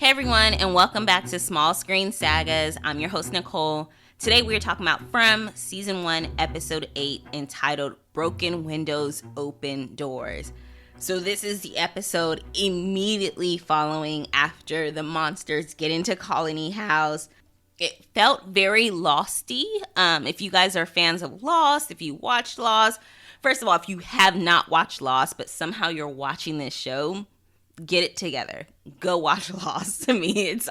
Hey everyone, and welcome back to Small Screen Sagas. I'm your host, Nicole. Today we are talking about From Season 1, Episode 8, entitled Broken Windows, Open Doors. So this is the episode immediately following after the monsters get into Colony House. It felt very Losty. If you guys are fans of Lost, if you watched Lost, first of all, if you have not watched Lost, but somehow you're watching this show, get it together. Go watch Lost. I mean, it's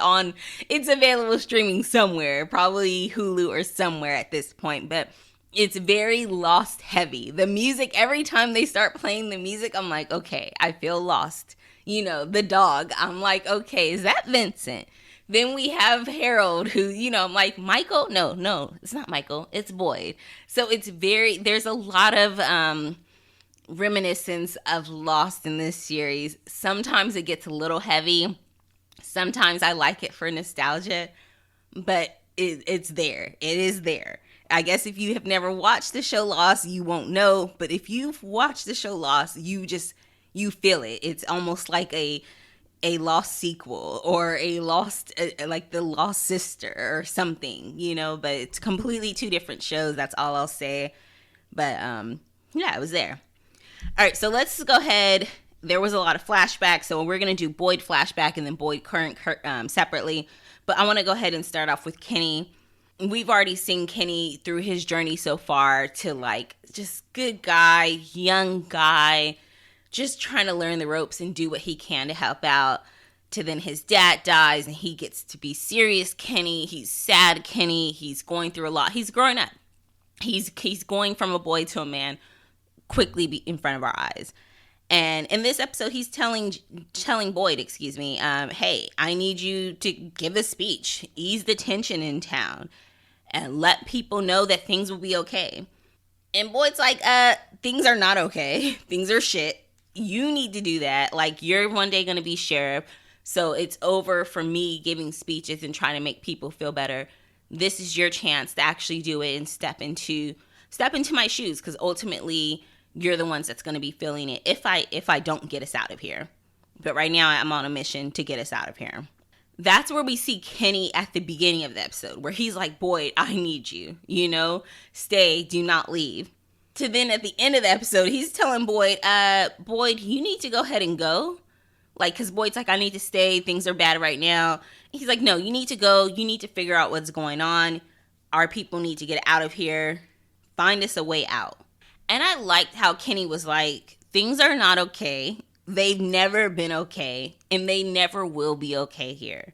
available streaming somewhere, probably Hulu or somewhere at this point, but it's very Lost heavy. The music, every time they start playing the music, I'm like, okay, I feel lost. You know, the dog, I'm like, okay, is that Vincent? Then we have Harold, who, you know, I'm like, Michael? No, it's not Michael, it's Boyd. So there's a lot of reminiscence of Lost in this series. Sometimes it gets a little heavy. Sometimes I like it for nostalgia, but it's there. It is there. I guess if you have never watched the show Lost, you won't know. But if you've watched the show Lost, you feel it. It's almost like a Lost sequel or a Lost, like the Lost Sister or something, you know. But it's completely two different shows. That's all I'll say. But yeah, it was there. All right, so let's go ahead. There was a lot of flashbacks, so we're going to do Boyd flashback and then Boyd current separately. But I want to go ahead and start off with Kenny. We've already seen Kenny through his journey so far to, like, just good guy, young guy, just trying to learn the ropes and do what he can to help out. To then his dad dies and he gets to be serious Kenny. He's sad Kenny. He's going through a lot. He's growing up. He's going from a boy to a man quickly in front of our eyes. And in this episode, he's telling Boyd, hey, I need you to give a speech, ease the tension in town, and let people know that things will be okay. And Boyd's like, things are not okay. Things are shit. You need to do that. Like, you're one day going to be sheriff. So it's over for me giving speeches and trying to make people feel better. This is your chance to actually do it and step into my shoes, because ultimately you're the ones that's going to be feeling it if I don't get us out of here. But right now I'm on a mission to get us out of here. That's where we see Kenny at the beginning of the episode, where he's like, Boyd, I need you, you know, stay, do not leave. To then at the end of the episode, he's telling Boyd, Boyd, you need to go ahead and go. Like, because Boyd's like, I need to stay. Things are bad right now. He's like, no, you need to go. You need to figure out what's going on. Our people need to get out of here. Find us a way out. And I liked how Kenny was like, things are not okay. They've never been okay. And they never will be okay here.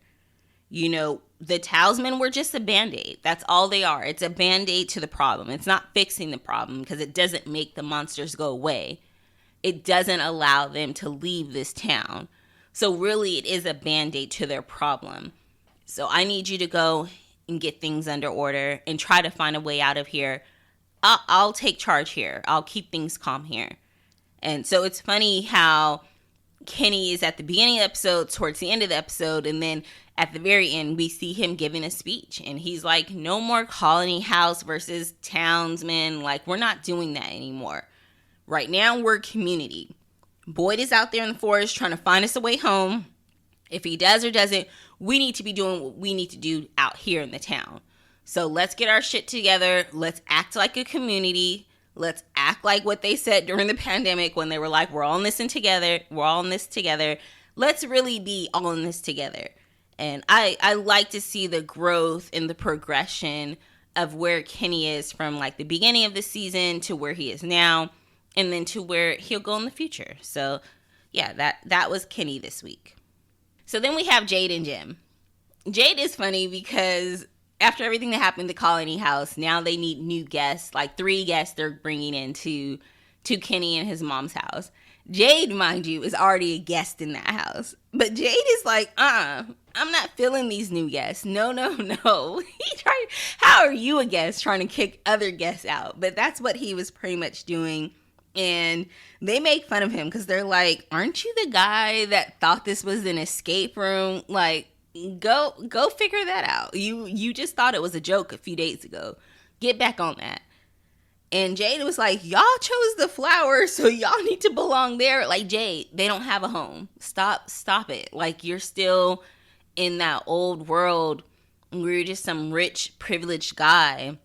You know, the talisman were just a Band-Aid. That's all they are. It's a Band-Aid to the problem. It's not fixing the problem because it doesn't make the monsters go away. It doesn't allow them to leave this town. So really, it is a Band-Aid to their problem. So I need you to go and get things under order and try to find a way out of here. I'll take charge here. I'll keep things calm here. And so it's funny how Kenny is at the beginning of the episode, towards the end of the episode, and then at the very end, we see him giving a speech. And he's like, no more Colony House versus townsmen. Like, we're not doing that anymore. Right now, we're community. Boyd is out there in the forest trying to find us a way home. If he does or doesn't, we need to be doing what we need to do out here in the town. So let's get our shit together. Let's act like a community. Let's act like what they said during the pandemic when they were like, we're all in this together. We're all in this together. Let's really be all in this together. And I like to see the growth and the progression of where Kenny is from like the beginning of the season to where he is now, and then to where he'll go in the future. So yeah, that was Kenny this week. So then we have Jade and Jim. Jade is funny because after everything that happened at the Colony House, now they need new guests, like 3 guests they're bringing into Kenny and his mom's house. Jade, mind you, is already a guest in that house. But Jade is like, I'm not feeling these new guests. No. How are you a guest trying to kick other guests out? But that's what he was pretty much doing. And they make fun of him because they're like, aren't you the guy that thought this was an escape room? Like, go figure that out. You just thought it was a joke a few days ago. Get back on that. And Jade was like, y'all chose the flowers, so y'all need to belong there. Like, Jade, they don't have a home. Stop it. Like, you're still in that old world where you're just some rich, privileged guy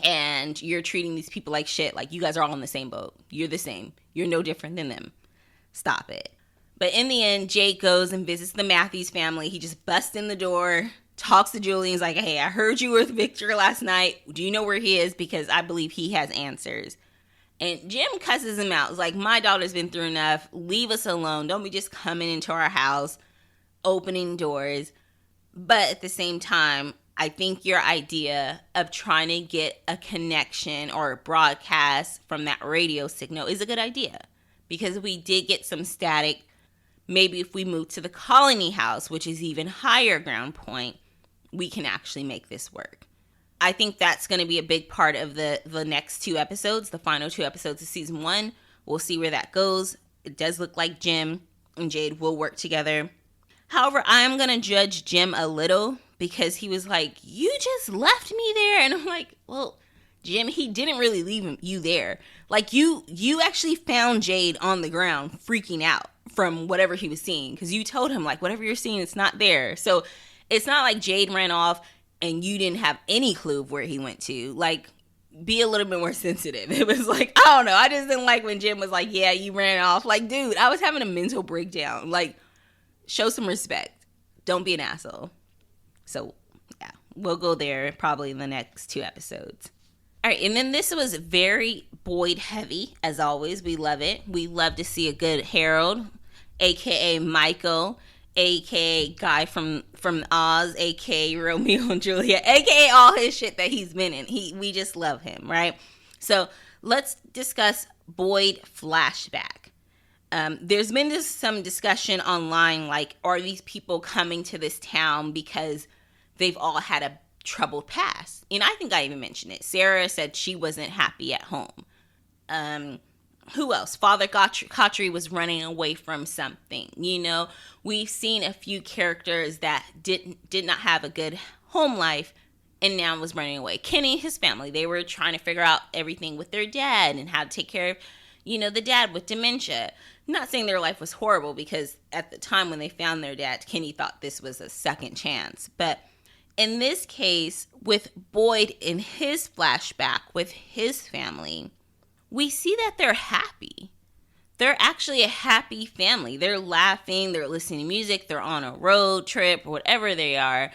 and you're treating these people like shit. Like, you guys are all in the same boat. You're the same. You're no different than them. Stop it. But in the end, Jake goes and visits the Matthews family. He just busts in the door, talks to Julie, and is like, hey, I heard you were with Victor last night. Do you know where he is? Because I believe he has answers. And Jim cusses him out. It's like, my daughter's been through enough. Leave us alone. Don't be just coming into our house, opening doors. But at the same time, I think your idea of trying to get a connection or a broadcast from that radio signal is a good idea. Because we did get some static. Maybe if we move to the Colony House, which is even higher ground point, we can actually make this work. I think that's going to be a big part of the next 2 episodes, the final 2 episodes of season 1. We'll see where that goes. It does look like Jim and Jade will work together. However, I'm going to judge Jim a little because he was like, you just left me there. And I'm like, well, Jim, he didn't really leave you there. Like, you actually found Jade on the ground freaking out from whatever he was seeing. Because you told him, like, whatever you're seeing, it's not there. So it's not like Jade ran off and you didn't have any clue of where he went to. Like, be a little bit more sensitive. It was like, I don't know. I just didn't like when Jim was like, yeah, you ran off. Like, dude, I was having a mental breakdown. Like, show some respect. Don't be an asshole. So, yeah, we'll go there probably in the next 2 episodes. All right, and then this was very Boyd heavy, as always. We love it. We love to see a good Harold, a.k.a. Michael, a.k.a. Guy from Oz, a.k.a. Romeo and Juliet, a.k.a. all his shit that he's been in. We just love him, right? So let's discuss Boyd flashback. There's been some discussion online, like, are these people coming to this town because they've all had a troubled past? And I think I even mentioned it. Sara said she wasn't happy at home. Who else? Father Kotri was running away from something. You know, we've seen a few characters that did not have a good home life and now was running away. Kenny, his family, they were trying to figure out everything with their dad and how to take care of, you know, the dad with dementia. Not saying their life was horrible, because at the time when they found their dad, Kenny thought this was a second chance. But in this case, with Boyd in his flashback with his family, we see that they're happy. They're actually a happy family. They're laughing, they're listening to music, they're on a road trip, whatever they are.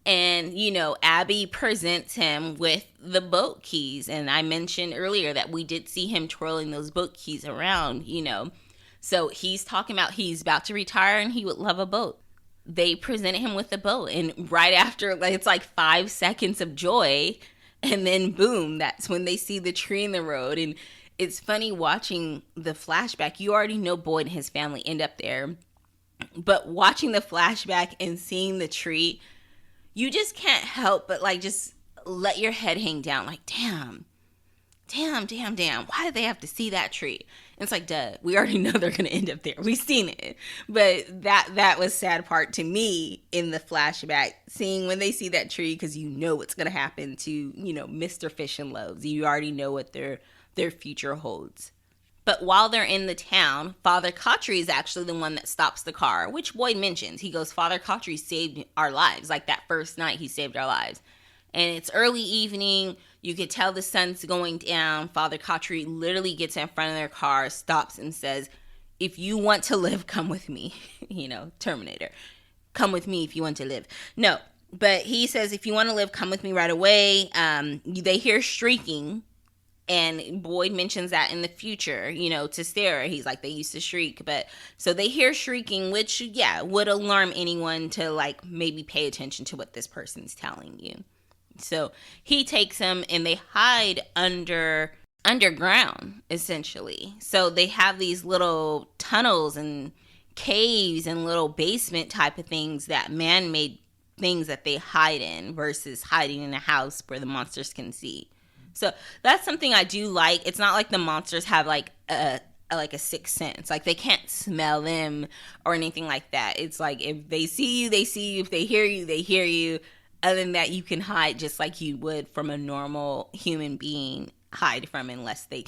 And, you know, Abby presents him with the boat keys. And I mentioned earlier that we did see him twirling those boat keys around, you know. So he's talking about he's about to retire and he would love a boat. They presented him with the boat. And right after, like, it's like 5 seconds of joy. And then, boom, that's when they see the tree in the road. And it's funny watching the flashback. You already know Boyd and his family end up there. But watching the flashback and seeing the tree, you just can't help but, like, just let your head hang down. Like, damn. Why did they have to see that tree? And it's like, duh, we already know they're going to end up there. We've seen it. But that was sad part to me in the flashback, seeing when they see that tree, because you know what's going to happen to, you know, Mr. Fish and Loaves. You already know what their future holds. But while they're in the town, Father Kotri is actually the one that stops the car, which Boyd mentions. He goes, Father Kotri saved our lives. Like, that first night, he saved our lives. And it's early evening. You could tell the sun's going down. Father Kotri literally gets in front of their car, stops and says, if you want to live, come with me. You know, Terminator. Come with me if you want to live. No, but he says, if you want to live, come with me right away. They hear shrieking. And Boyd mentions that in the future, you know, to Sara. He's like, they used to shriek. But so they hear shrieking, which, yeah, would alarm anyone to, like, maybe pay attention to what this person's telling you. So he takes them and they hide underground, essentially. So they have these little tunnels and caves and little basement type of things, that man-made things that they hide in versus hiding in a house where the monsters can see. So that's something I do like. It's not like the monsters have like a sixth sense. Like, they can't smell them or anything like that. It's like, if they see you, they see you. If they hear you, they hear you. Other than that, you can hide just like you would from a normal human being hide from, unless they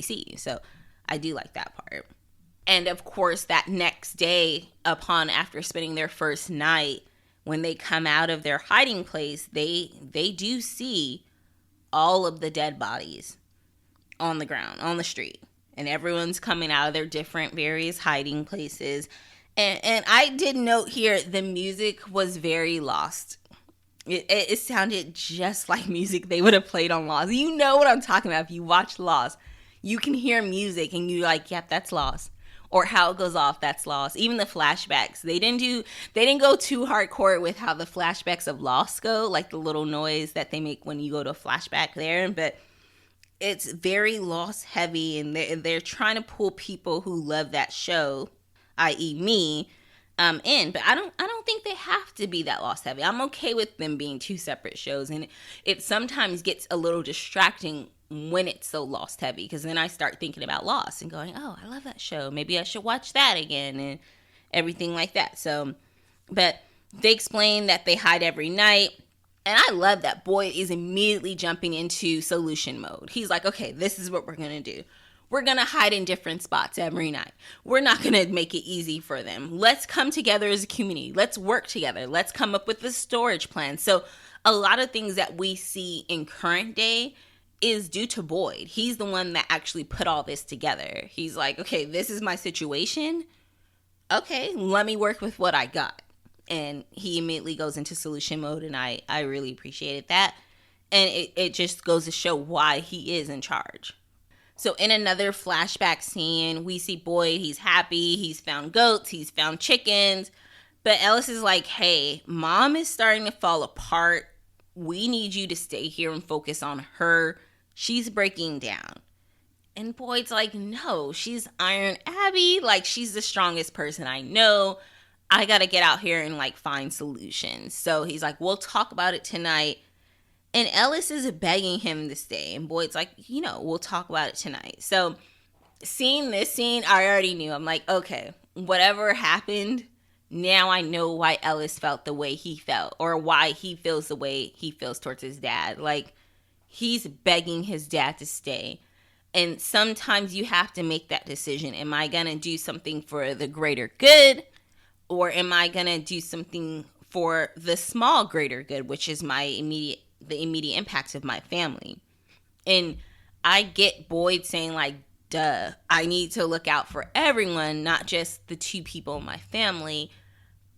see you. So I do like that part. And of course, that next day, after spending their first night, when they come out of their hiding place, they do see all of the dead bodies on the ground, on the street. And everyone's coming out of their different various hiding places. And I did note here, the music was very Lost. It sounded just like music they would have played on Lost. You know what I'm talking about. If you watch Lost, you can hear music and you're like, yep, that's Lost. Or how it goes off, that's Lost. Even the flashbacks, they didn't go too hardcore with how the flashbacks of Lost go, like the little noise that they make when you go to a flashback there. But it's very Lost heavy, and they're trying to pull people who love that show, i.e. me, in. But I don't think they have to be that Lost heavy. I'm okay with them being two separate shows, and it sometimes gets a little distracting when it's so Lost heavy, because then I start thinking about Lost and going, oh, I love that show, maybe I should watch that again, and everything like that. So, but they explain that they hide every night, and I love that Boyd is immediately jumping into solution mode. He's like, okay, this is what we're gonna do. We're gonna hide in different spots every night. We're not gonna make it easy for them. Let's come together as a community. Let's work together. Let's come up with a storage plan. So a lot of things that we see in current day is due to Boyd. He's the one that actually put all this together. He's like, okay, this is my situation. Okay, let me work with what I got. And he immediately goes into solution mode, and I really appreciated that. And it just goes to show why he is in charge. So in another flashback scene, we see Boyd. He's happy. He's found goats. He's found chickens. But Ellis is like, hey, Mom is starting to fall apart. We need you to stay here and focus on her. She's breaking down. And Boyd's like, no, she's Iron Abby. Like, she's the strongest person I know. I got to get out here and, like, find solutions. So he's like, we'll talk about it tonight. And Ellis is begging him to stay. And Boyd's like, we'll talk about it tonight. So seeing this scene, I already knew. I'm like, okay, whatever happened, now I know why Ellis felt the way he felt, or why he feels the way he feels towards his dad. Like, he's begging his dad to stay. And sometimes you have to make that decision. Am I going to do something for the greater good? Or am I going to do something for the small greater good, which is the immediate impacts of my family? And I get Boyd saying, like, duh, I need to look out for everyone, not just the two people in my family.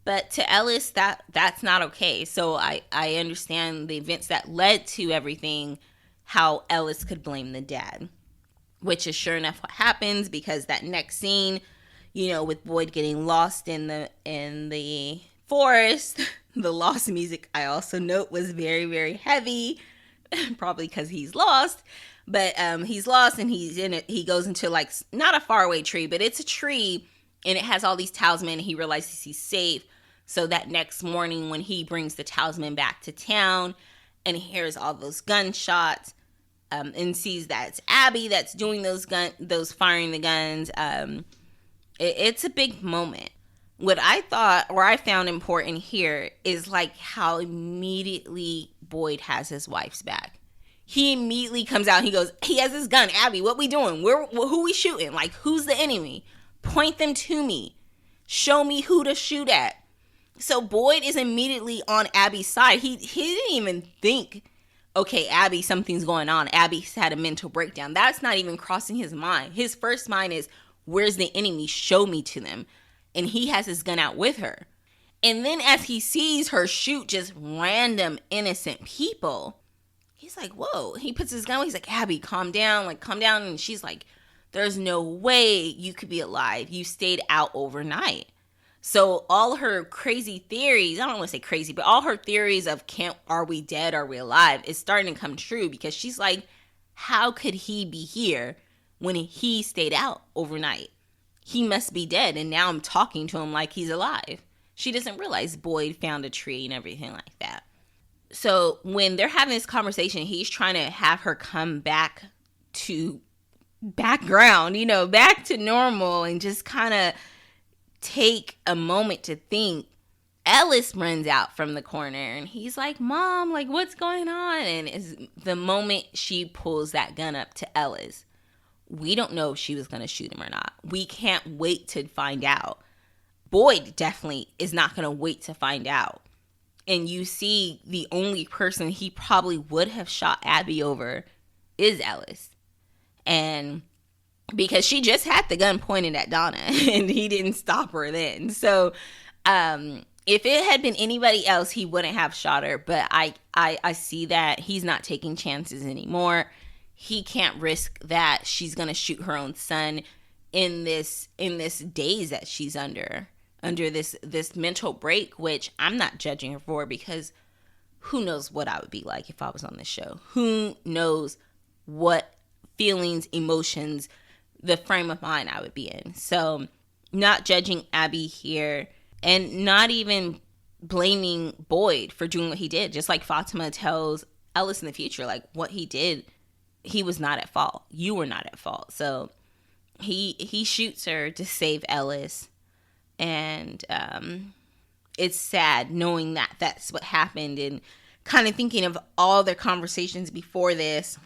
But to Ellis, that's not okay. So I understand the events that led to everything, how Ellis could blame the dad, which is sure enough what happens, because that next scene, with Boyd getting lost in the forest, the Lost music, I also note, was very, very heavy, probably because he's lost. But he's lost, and he's in it. He goes into, like, not a faraway tree, but it's a tree, and it has all these talismans, and he realizes he's safe. So that next morning, when he brings the talisman back to town and hears all those gunshots, and sees that it's Abby that's doing those firing the guns, it's a big moment. What I found important here is, like, how immediately Boyd has his wife's back. He immediately comes out and he goes, he has his gun. Abby, what we doing? Who we shooting? Like, who's the enemy? Point them to me. Show me who to shoot at. So Boyd is immediately on Abby's side. He didn't even think, okay, Abby, something's going on. Abby's had a mental breakdown. That's not even crossing his mind. His first mind is, where's the enemy? Show me to them. And he has his gun out with her. And then as he sees her shoot just random innocent people, he's like, whoa. He puts his gun away. He's like, Abby, calm down. Like, calm down. And she's like, there's no way you could be alive. You stayed out overnight. So all her crazy theories, I don't want to say crazy, but all her theories of are we dead? Are we alive? Is starting to come true, because she's like, how could he be here when he stayed out overnight? He must be dead. And now I'm talking to him like he's alive. She doesn't realize Boyd found a tree and everything like that. So when they're having this conversation, he's trying to have her come back to background, back to normal, and just kind of take a moment to think. Ellis runs out from the corner and he's like, Mom, like, what's going on? And is the moment she pulls that gun up to Ellis, We don't know if she was going to shoot him or not. We can't wait to find out. Boyd definitely is not going to wait to find out. And you see the only person he probably would have shot Abby over is Ellis. And because she just had the gun pointed at Donna and he didn't stop her then. So if it had been anybody else, he wouldn't have shot her. But I see that he's not taking chances anymore. He can't risk that she's going to shoot her own son in this daze that she's under this mental break, which I'm not judging her for, because who knows what I would be like if I was on this show. Who knows what feelings, emotions, the frame of mind I would be in. So not judging Abby here, and not even blaming Boyd for doing what he did. Just like Fatima tells Ellis in the future, like, what he did, he was not at fault. You were not at fault. So he shoots her to save Ellis. And it's sad knowing that that's what happened, and kind of thinking of all their conversations before this,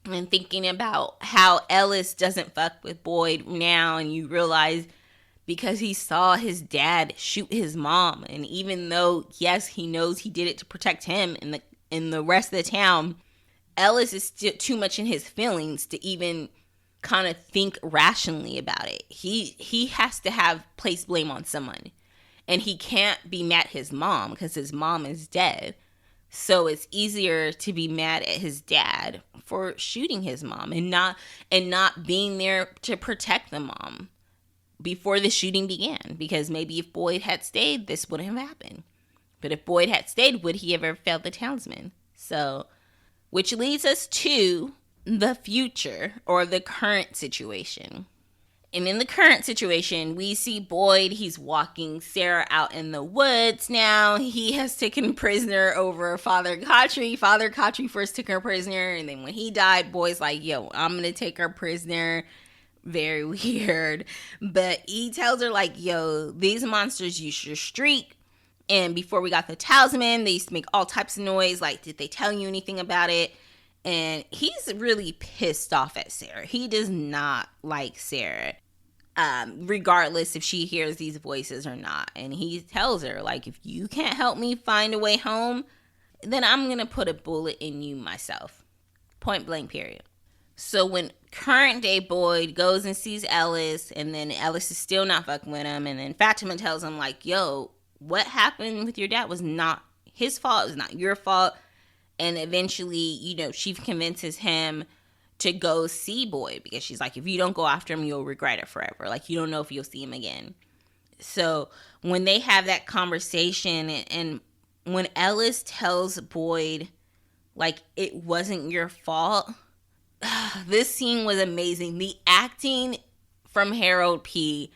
and thinking about how Ellis doesn't fuck with Boyd now, and you realize because he saw his dad shoot his mom, and even though, yes, he knows he did it to protect him and the rest of the town, Ellis is still too much in his feelings to even kind of think rationally about it. He has to place blame on someone, and he can't be mad at his mom because his mom is dead. So it's easier to be mad at his dad for shooting his mom and not being there to protect the mom before the shooting began, because maybe if Boyd had stayed, this wouldn't have happened. But if Boyd had stayed, would he ever failed the townsman? So, which leads us to the future, or the current situation. And in the current situation, we see Boyd, he's walking Sara out in the woods now. He has taken prisoner over Father Khatri. Father Khatri first took her prisoner, and then when he died, Boyd's like, yo, I'm going to take her prisoner. Very weird. But he tells her, like, yo, these monsters use your streak. And before we got the talisman, they used to make all types of noise. Like, did they tell you anything about it? And he's really pissed off at Sara. He does not like Sara, regardless if she hears these voices or not. And he tells her, like, if you can't help me find a way home, then I'm going to put a bullet in you myself. Point blank, period. So when current day Boyd goes and sees Ellis, and then Ellis is still not fucking with him, and then Fatima tells him, like, yo, what happened with your dad was not his fault. It was not your fault. And eventually, you know, she convinces him to go see Boyd, because she's like, if you don't go after him, you'll regret it forever. Like, you don't know if you'll see him again. So when they have that conversation, and when Ellis tells Boyd, like, it wasn't your fault, this scene was amazing. The acting from Harold P.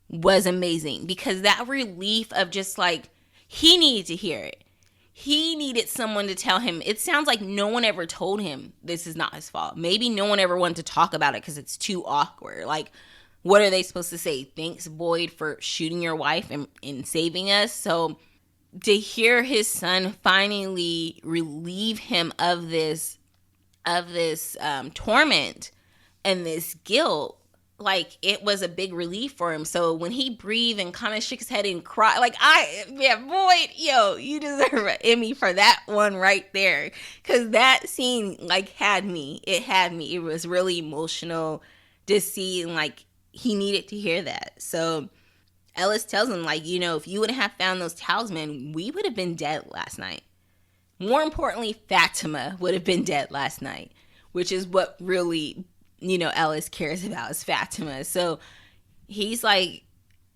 was amazing, because that relief of just, like, he needed to hear it. He needed someone to tell him. It sounds like no one ever told him this is not his fault. Maybe no one ever wanted to talk about it because it's too awkward. Like, what are they supposed to say? Thanks, Boyd, for shooting your wife and saving us. So to hear his son finally relieve him of this torment and this guilt, like, it was a big relief for him. So when he breathed and kind of shook his head and cried, like, Boyd, yo, you deserve an Emmy for that one right there. Because that scene, like, had me. It was really emotional to see, and, like, he needed to hear that. So Ellis tells him, like, you know, if you wouldn't have found those talisman, we would have been dead last night. More importantly, Fatima would have been dead last night, which is what really, you know, Ellis cares about, is Fatima. So he's like,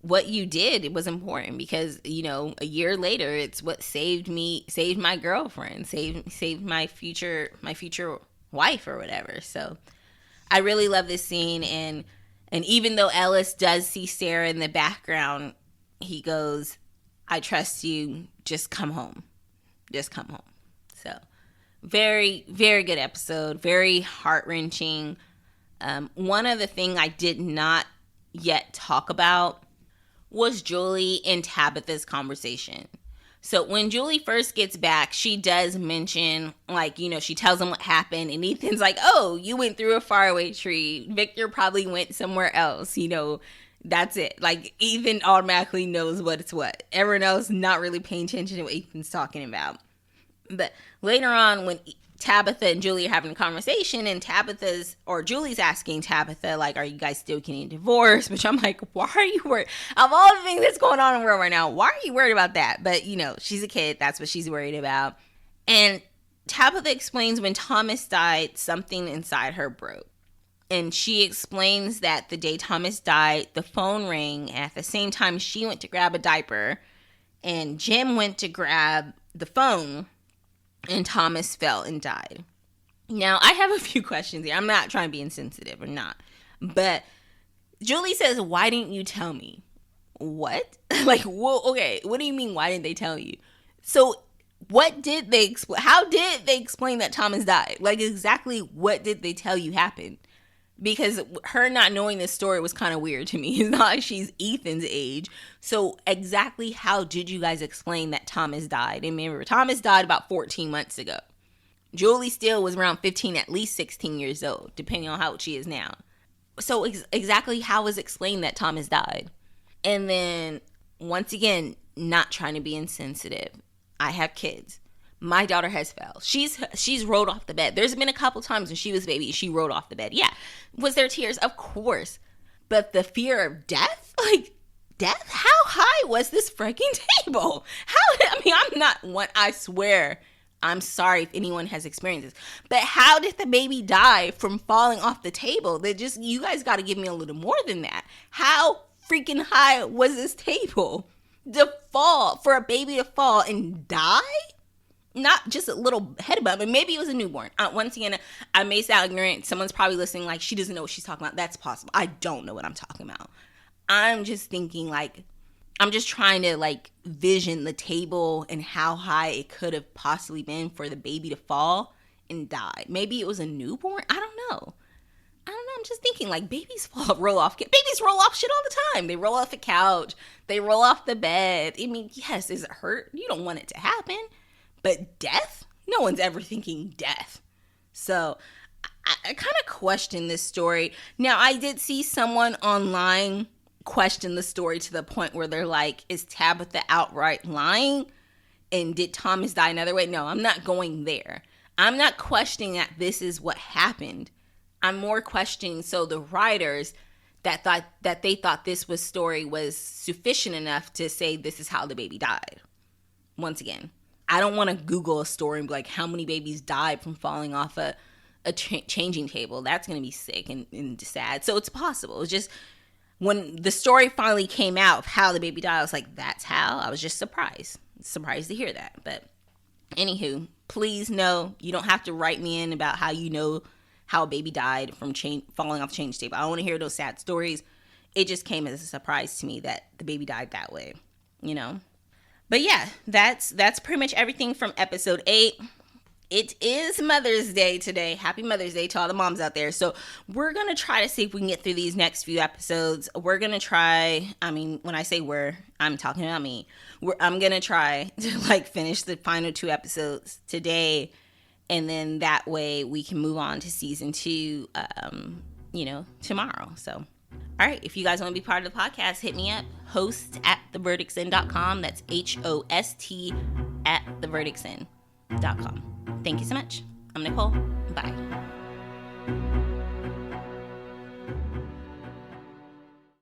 what you did, it was important, because, you know, a year later, it's what saved my girlfriend, saved my future wife or whatever. So I really love this scene. And even though Ellis does see Sara in the background, he goes, I trust you, just come home. Just come home. So very, very good episode. Very heart-wrenching. One other thing I did not yet talk about was Julie and Tabitha's conversation. So when Julie first gets back, she does mention, like, she tells him what happened. And Ethan's like, oh, you went through a faraway tree. Victor probably went somewhere else. That's it. Like, Ethan automatically knows what it's what. Everyone else not really paying attention to what Ethan's talking about. But later on, when Tabitha and Julie are having a conversation, and Julie's asking Tabitha, like, are you guys still getting divorced? Which I'm like, why are you worried? Of all the things that's going on in the world right now, why are you worried about that? But, she's a kid. That's what she's worried about. And Tabitha explains when Thomas died, something inside her broke. And she explains that the day Thomas died, the phone rang. And at the same time, she went to grab a diaper. And Jim went to grab the phone. And Thomas fell and died. Now, I have a few questions here. I'm not trying to be insensitive or not. But Julie says, why didn't you tell me? What? Like, well, okay, what do you mean, why didn't they tell you? So, what did they explain? How did they explain that Thomas died? Like, exactly what did they tell you happened? Because her not knowing this story was kind of weird to me. It's not like she's Ethan's age. So exactly how did you guys explain that Thomas died? And remember, Thomas died about 14 months ago. Julie still was around 15, at least 16 years old, depending on how old she is now. So exactly how was explained that Thomas died? And then, once again, not trying to be insensitive. I have kids. My daughter has fell. She's rolled off the bed. There's been a couple times when she was a baby, she rolled off the bed. Yeah. Was there tears? Of course. But the fear of death? Like, death? How high was this freaking table? I'm not one, I swear. I'm sorry if anyone has experienced this. But how did the baby die from falling off the table? You guys got to give me a little more than that. How freaking high was this table? For a baby to fall and die? Not just a little head bump, but maybe it was a newborn. Once again, I may sound ignorant. Someone's probably listening like she doesn't know what she's talking about. That's possible. I don't know what I'm talking about. I'm just thinking I'm just trying to vision the table and how high it could have possibly been for the baby to fall and die. Maybe it was a newborn. I don't know. I'm just thinking babies roll off shit all the time. They roll off the couch. They roll off the bed. I mean, yes, does it hurt? You don't want it to happen. But death? No one's ever thinking death. So I kind of question this story. Now, I did see someone online question the story to the point where they're like, is Tabitha outright lying? And did Thomas die another way? No, I'm not going there. I'm not questioning that this is what happened. I'm more questioning, so the writers that they thought this story was sufficient enough to say this is how the baby died. Once again, I don't want to Google a story and be like, how many babies died from falling off a changing table? That's going to be sick and sad. So it's possible. It's just when the story finally came out of how the baby died, I was like, that's how? I was just surprised to hear that. But anywho, please know you don't have to write me in about how you know how a baby died from falling off the change table. I don't want to hear those sad stories. It just came as a surprise to me that the baby died that way, But yeah, that's pretty much everything from episode 8. It is Mother's Day today. Happy Mother's Day to all the moms out there. So we're going to try to see if we can get through these next few episodes. We're going to try, when I say I'm talking about me. I'm going to try to finish the final 2 episodes today. And then that way we can move on to season 2, tomorrow. So, all right. If you guys want to be part of the podcast, hit me up. host@theverdictsin.com. That's HOST@theverdictsin.com. Thank you so much. I'm Nicole. Bye.